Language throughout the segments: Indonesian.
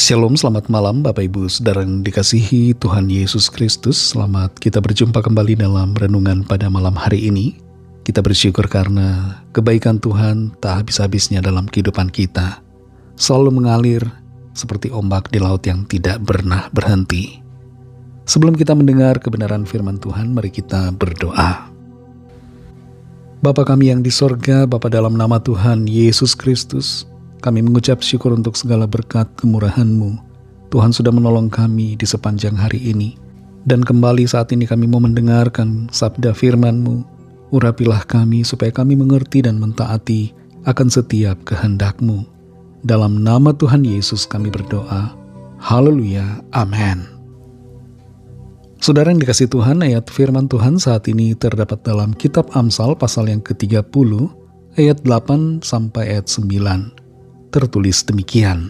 Shalom, selamat malam Bapak Ibu Saudara yang dikasihi Tuhan Yesus Kristus. Selamat kita berjumpa kembali dalam renungan pada malam hari ini. Kita bersyukur karena kebaikan Tuhan tak habis-habisnya dalam kehidupan kita. Selalu mengalir seperti ombak di laut yang tidak pernah berhenti. Sebelum kita mendengar kebenaran firman Tuhan, mari kita berdoa. Bapa kami yang di sorga, Bapa dalam nama Tuhan Yesus Kristus, kami mengucap syukur untuk segala berkat kemurahan-Mu. Tuhan sudah menolong kami di sepanjang hari ini. Dan kembali saat ini kami mau mendengarkan sabda firman-Mu. Urapilah kami supaya kami mengerti dan mentaati akan setiap kehendak-Mu. Dalam nama Tuhan Yesus kami berdoa. Haleluya. Amin. Saudara yang dikasihi Tuhan, ayat firman Tuhan saat ini terdapat dalam kitab Amsal pasal yang ke-30, ayat 8 sampai ayat 9. Tertulis demikian.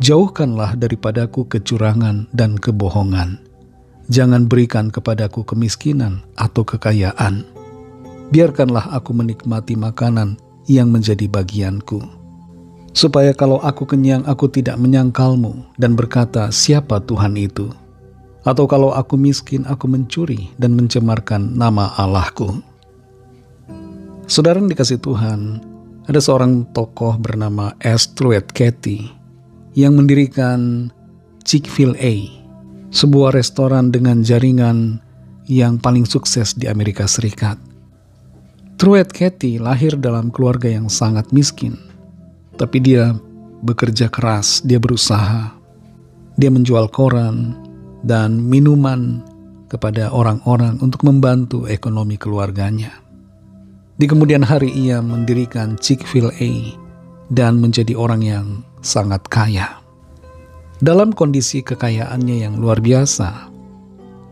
Jauhkanlah daripadaku kecurangan dan kebohongan. Jangan berikan kepadaku kemiskinan atau kekayaan. Biarkanlah aku menikmati makanan yang menjadi bagianku. Supaya kalau aku kenyang aku tidak menyangkalmu dan berkata, siapa Tuhan itu? Atau kalau aku miskin aku mencuri dan mencemarkan nama Allahku. Saudara yang dikasihi Tuhan, ada seorang tokoh bernama S. Truett Cathy yang mendirikan Chick-fil-A, sebuah restoran dengan jaringan yang paling sukses di Amerika Serikat. Truett Cathy lahir dalam keluarga yang sangat miskin, tapi dia bekerja keras, dia berusaha. Dia menjual koran dan minuman kepada orang-orang untuk membantu ekonomi keluarganya. Di kemudian hari ia mendirikan Chick-fil-A dan menjadi orang yang sangat kaya. Dalam kondisi kekayaannya yang luar biasa,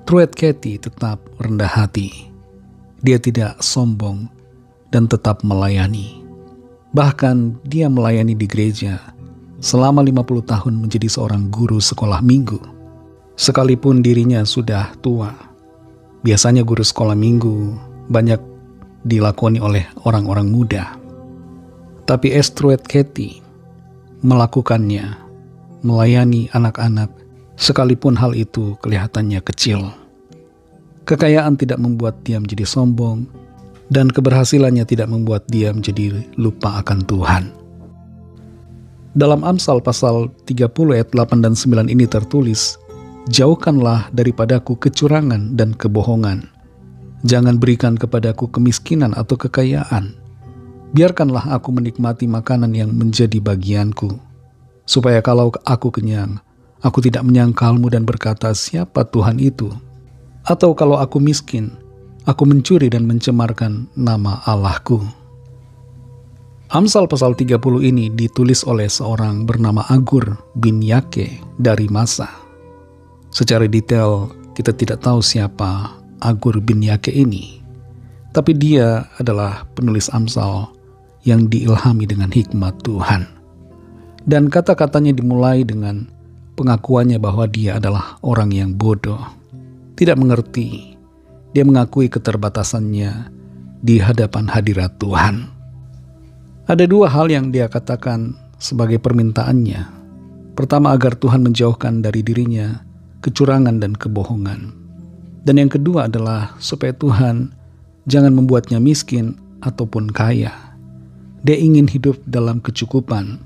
Truett Cathy tetap rendah hati. Dia tidak sombong dan tetap melayani. Bahkan dia melayani di gereja selama 50 tahun menjadi seorang guru sekolah minggu. Sekalipun dirinya sudah tua, biasanya guru sekolah minggu banyak dilakoni oleh orang-orang muda. Tapi S. Truett Cathy melakukannya, melayani anak-anak, sekalipun hal itu kelihatannya kecil. Kekayaan tidak membuat dia menjadi sombong, dan keberhasilannya tidak membuat dia menjadi lupa akan Tuhan. Dalam Amsal pasal 30 ayat 8 dan 9 ini tertulis, jauhkanlah daripadaku kecurangan dan kebohongan. Jangan berikan kepadaku kemiskinan atau kekayaan. Biarkanlah aku menikmati makanan yang menjadi bagianku. Supaya kalau aku kenyang, aku tidak menyangkalmu dan berkata, siapa Tuhan itu? Atau kalau aku miskin, aku mencuri dan mencemarkan nama Allahku. Amsal pasal 30 ini ditulis oleh seorang bernama Agur bin Yake dari Masa. Secara detail kita tidak tahu siapa Agur bin Yake ini, tapi dia adalah penulis Amsal yang diilhami dengan hikmat Tuhan. Dan kata-katanya dimulai dengan pengakuannya bahwa dia adalah orang yang bodoh, tidak mengerti. Dia mengakui keterbatasannya di hadapan hadirat Tuhan. Ada dua hal yang dia katakan sebagai permintaannya. Pertama, agar Tuhan menjauhkan dari dirinya kecurangan dan kebohongan. Dan yang kedua adalah supaya Tuhan jangan membuatnya miskin ataupun kaya. Dia ingin hidup dalam kecukupan,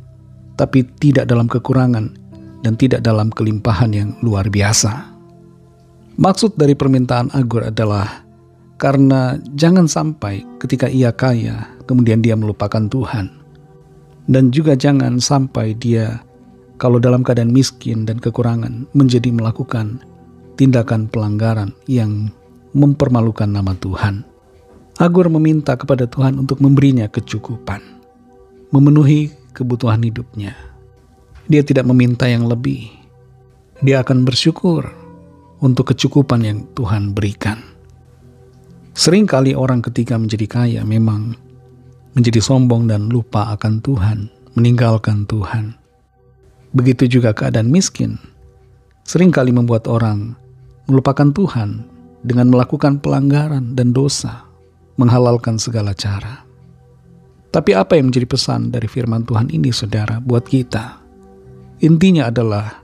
tapi tidak dalam kekurangan dan tidak dalam kelimpahan yang luar biasa. Maksud dari permintaan Agur adalah karena jangan sampai ketika ia kaya, kemudian dia melupakan Tuhan. Dan juga jangan sampai dia kalau dalam keadaan miskin dan kekurangan menjadi melakukan tindakan pelanggaran yang mempermalukan nama Tuhan. Agur meminta kepada Tuhan untuk memberinya kecukupan, memenuhi kebutuhan hidupnya. Dia tidak meminta yang lebih. Dia akan bersyukur untuk kecukupan yang Tuhan berikan. Seringkali orang ketika menjadi kaya memang menjadi sombong dan lupa akan Tuhan, meninggalkan Tuhan. Begitu juga keadaan miskin seringkali membuat orang melupakan Tuhan dengan melakukan pelanggaran dan dosa, menghalalkan segala cara. Tapi apa yang menjadi pesan dari firman Tuhan ini, saudara, buat kita? Intinya adalah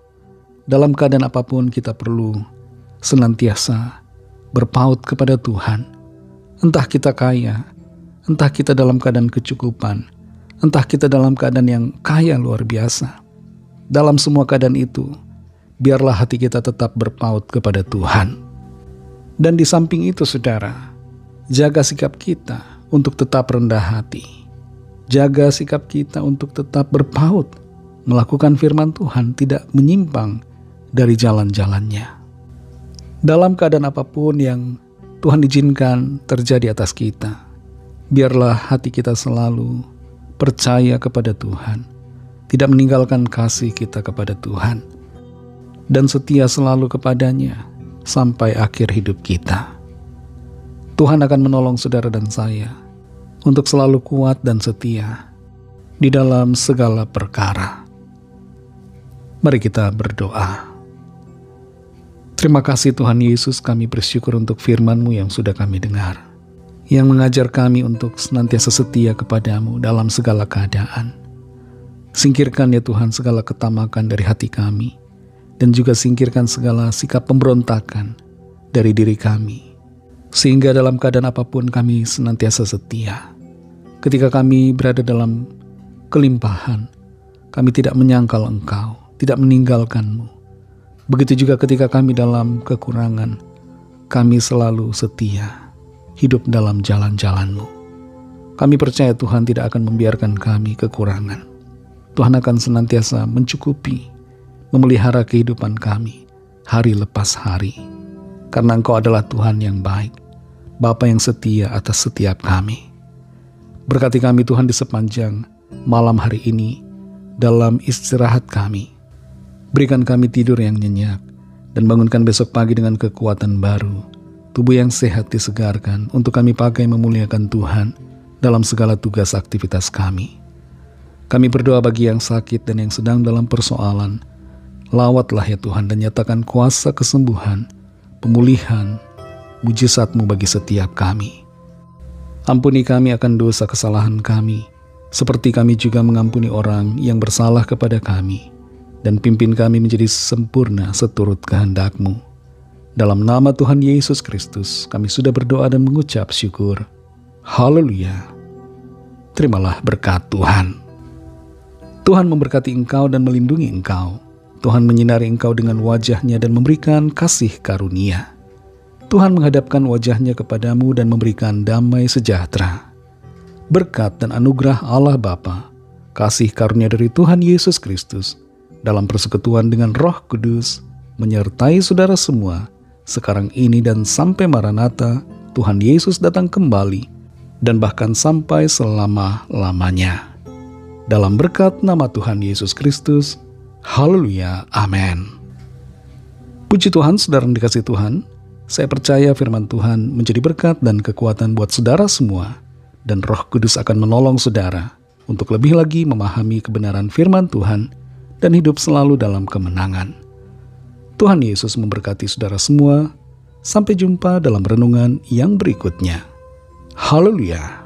dalam keadaan apapun kita perlu senantiasa berpaut kepada Tuhan. Entah kita kaya, entah kita dalam keadaan kecukupan, entah kita dalam keadaan yang kaya luar biasa. Dalam semua keadaan itu, biarlah hati kita tetap berpaut kepada Tuhan. Dan di samping itu, saudara, jaga sikap kita untuk tetap rendah hati. Jaga sikap kita untuk tetap berpaut, melakukan firman Tuhan, tidak menyimpang dari jalan-jalannya. Dalam keadaan apapun yang Tuhan izinkan terjadi atas kita, biarlah hati kita selalu percaya kepada Tuhan, tidak meninggalkan kasih kita kepada Tuhan, dan setia selalu kepadanya sampai akhir hidup kita. Tuhan akan menolong saudara dan saya untuk selalu kuat dan setia di dalam segala perkara. Mari kita berdoa. Terima kasih Tuhan Yesus, kami bersyukur untuk firman-Mu yang sudah kami dengar, yang mengajar kami untuk senantiasa setia kepadamu dalam segala keadaan. Singkirkan ya Tuhan segala ketamakan dari hati kami, dan juga singkirkan segala sikap pemberontakan dari diri kami, sehingga dalam keadaan apapun kami senantiasa setia. Ketika kami berada dalam kelimpahan, kami tidak menyangkal Engkau, tidak meninggalkan-Mu. Begitu juga ketika kami dalam kekurangan, kami selalu setia, hidup dalam jalan-jalan-Mu. Kami percaya Tuhan tidak akan membiarkan kami kekurangan. Tuhan akan senantiasa mencukupi, memelihara kehidupan kami hari lepas hari. Karena Engkau adalah Tuhan yang baik, Bapa yang setia atas setiap kami. Berkati kami Tuhan di sepanjang malam hari ini dalam istirahat kami. Berikan kami tidur yang nyenyak dan bangunkan besok pagi dengan kekuatan baru, tubuh yang sehat disegarkan untuk kami pakai memuliakan Tuhan dalam segala tugas aktivitas kami. Kami berdoa bagi yang sakit dan yang sedang dalam persoalan. Lawatlah ya Tuhan dan nyatakan kuasa kesembuhan, pemulihan, mujizat-Mu bagi setiap kami. Ampuni kami akan dosa kesalahan kami, seperti kami juga mengampuni orang yang bersalah kepada kami. Dan pimpin kami menjadi sempurna seturut kehendak-Mu. Dalam nama Tuhan Yesus Kristus, kami sudah berdoa dan mengucap syukur. Haleluya. Terimalah berkat Tuhan. Tuhan memberkati engkau dan melindungi engkau. Tuhan menyinari engkau dengan wajah-Nya dan memberikan kasih karunia. Tuhan menghadapkan wajah-Nya kepadamu dan memberikan damai sejahtera. Berkat dan anugerah Allah Bapa, kasih karunia dari Tuhan Yesus Kristus, dalam persekutuan dengan Roh Kudus, menyertai saudara semua, sekarang ini dan sampai Maranatha, Tuhan Yesus datang kembali, dan bahkan sampai selama-lamanya. Dalam berkat nama Tuhan Yesus Kristus, haleluya, amin. Puji Tuhan, saudara yang dikasihi Tuhan, saya percaya firman Tuhan menjadi berkat dan kekuatan buat saudara semua, dan Roh Kudus akan menolong saudara untuk lebih lagi memahami kebenaran firman Tuhan, dan hidup selalu dalam kemenangan. Tuhan Yesus memberkati saudara semua. Sampai jumpa dalam renungan yang berikutnya. Haleluya.